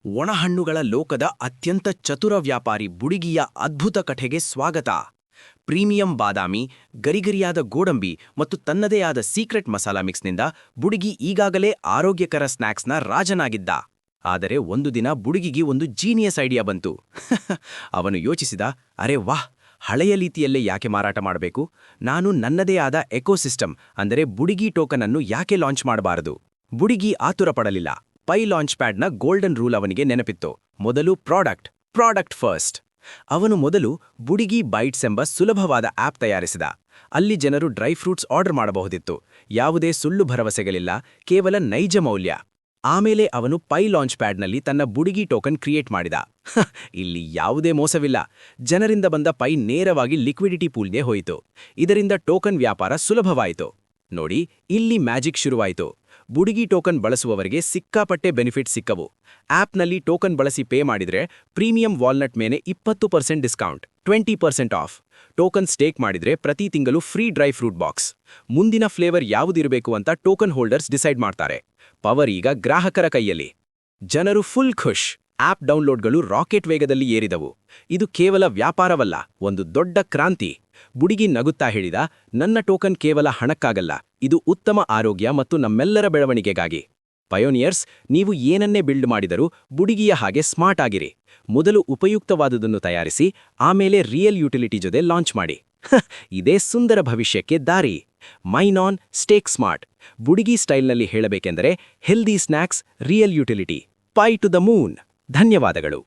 ಒಣಹಣ್ಣುಗಳ ಲೋಕದ ಅತ್ಯಂತ ಚತುರ ವ್ಯಾಪಾರಿ ಬುಡಿಗಿಯ ಅದ್ಭುತ ಕಥೆಗೆ ಸ್ವಾಗತ. ಪ್ರೀಮಿಯಂ ಬಾದಾಮಿ, ಗರಿಗರಿಯಾದ ಗೋಡಂಬಿ ಮತ್ತು ತನ್ನದೇ ಆದ ಸೀಕ್ರೆಟ್ ಮಸಾಲಾ ಮಿಕ್ಸ್ನಿಂದ ಬುಡಿಗಿ ಈಗಾಗಲೇ ಆರೋಗ್ಯಕರ ಸ್ನ್ಯಾಕ್ಸ್ನ ರಾಜನಾಗಿದ್ದ. ಆದರೆ ಒಂದು ದಿನ ಬುಡಿಗಿಗೆ ಒಂದು ಜೀನಿಯಸ್ ಐಡಿಯಾ ಬಂತು. ಅವನು ಯೋಚಿಸಿದ, ಅರೆ ವಾಹ್, ಹಳೆಯ ರೀತಿಯಲ್ಲೇ ಯಾಕೆ ಮಾರಾಟ ಮಾಡಬೇಕು? ನಾನು ನನ್ನದೇ ಆದ ಎಕೋಸಿಸ್ಟಮ್ ಅಂದರೆ ಬುಡಿಗಿ ಟೋಕನ್ ಅನ್ನು ಯಾಕೆ ಲಾಂಚ್ ಮಾಡಬಾರದು? ಬುಡಿಗಿ ಆತುರ ಪಡಲಿಲ್ಲ. ಪೈ ಲಾಂಚ್ ಪ್ಯಾಡ್ನ ಗೋಲ್ಡನ್ ರೂಲ್ ಅವನಿಗೆ ನೆನಪಿತ್ತು. ಮೊದಲು ಪ್ರಾಡಕ್ಟ್ ಫಸ್ಟ್. ಅವನು ಮೊದಲು ಬುಡಿಗಿ ಬೈಟ್ಸ್ ಎಂಬ ಸುಲಭವಾದ ಆಪ್ ತಯಾರಿಸಿದ. ಅಲ್ಲಿ ಜನರು ಡ್ರೈ ಫ್ರೂಟ್ಸ್ ಆರ್ಡರ್ ಮಾಡಬಹುದಿತ್ತು. ಯಾವುದೇ ಸುಳ್ಳು ಭರವಸೆಗಳಿಲ್ಲ, ಕೇವಲ ನೈಜ ಮೌಲ್ಯ. ಆಮೇಲೆ ಅವನು ಪೈ ಲಾಂಚ್ ಪ್ಯಾಡ್ನಲ್ಲಿ ತನ್ನ ಬುಡಿಗಿ ಟೋಕನ್ ಕ್ರಿಯೇಟ್ ಮಾಡಿದ. ಇಲ್ಲಿ ಯಾವುದೇ ಮೋಸವಿಲ್ಲ. ಜನರಿಂದ ಬಂದ ಪೈ ನೇರವಾಗಿ ಲಿಕ್ವಿಡಿಟಿ ಪೂಲ್ಗೆ ಹೋಯಿತು. ಇದರಿಂದ ಟೋಕನ್ ವ್ಯಾಪಾರ ಸುಲಭವಾಯಿತು. ನೋಡಿ, ಇಲ್ಲಿ ಮ್ಯಾಜಿಕ್ ಶುರುವಾಯಿತು. ಬುಡಿಗಿ ಟೋಕನ್ ಬಳಸುವವರಿಗೆ ಸಿಕ್ಕಾಪಟ್ಟೆ ಬೆನಿಫಿಟ್ ಸಿಕ್ಕವು. ಆಪ್ನಲ್ಲಿ ಟೋಕನ್ ಬಳಸಿ ಪೇ ಮಾಡಿದ್ರೆ ಪ್ರೀಮಿಯಂ ವಾಲ್ನಟ್ ಮೇಲೆ 20% ಡಿಸ್ಕೌಂಟ್, 20% ಆಫ್. ಟೋಕನ್ ಸ್ಟೇಕ್ ಮಾಡಿದ್ರೆ ಪ್ರತಿ ತಿಂಗಳು ಫ್ರೀ ಡ್ರೈ ಫ್ರೂಟ್ ಬಾಕ್ಸ್. ಮುಂದಿನ ಫ್ಲೇವರ್ ಯಾವುದಿರಬೇಕು ಅಂತ ಟೋಕನ್ ಹೋಲ್ಡರ್ಸ್ ಡಿಸೈಡ್ ಮಾಡ್ತಾರೆ. ಪವರ್ ಈಗ ಗ್ರಾಹಕರ ಕೈಯಲ್ಲಿ. ಜನರು ಫುಲ್ ಖುಷ್. ಆಪ್ ಡೌನ್ಲೋಡ್ಗಳು ರಾಕೆಟ್ ವೇಗದಲ್ಲಿ ಏರಿದವು. ಇದು ಕೇವಲ ವ್ಯಾಪಾರವಲ್ಲ, ಒಂದು ದೊಡ್ಡ ಕ್ರಾಂತಿ. ಬುಡಿಗಿ ನಗುತ್ತಾ ಹೇಳಿದ, ನನ್ನ ಟೋಕನ್ ಕೇವಲ ಹಣಕ್ಕಾಗಲ್ಲ, ಇದು ಉತ್ತಮ ಆರೋಗ್ಯ ಮತ್ತು ನಮ್ಮೆಲ್ಲರ ಬೆಳವಣಿಗೆಗಾಗಿ. ಪಯೋನಿಯರ್ಸ್, ನೀವು ಏನನ್ನೇ ಬಿಲ್ಡ್ ಮಾಡಿದರೂ ಬುಡಿಗಿಯ ಹಾಗೆ ಸ್ಮಾರ್ಟ್ ಆಗಿರಿ. ಮೊದಲು ಉಪಯುಕ್ತವಾದುದನ್ನು ತಯಾರಿಸಿ, ಆಮೇಲೆ ರಿಯಲ್ ಯುಟಿಲಿಟಿ ಜೊತೆ ಲಾಂಚ್ ಮಾಡಿ. ಇದೇ ಸುಂದರ ಭವಿಷ್ಯಕ್ಕೆ ದಾರಿ. Mine on stake smart. ಬುಡಿಗಿ ಸ್ಟೈಲ್ನಲ್ಲಿ ಹೇಳಬೇಕೆಂದರೆ, healthy snacks, real utility, Pi to the moon. ಧನ್ಯವಾದಗಳು.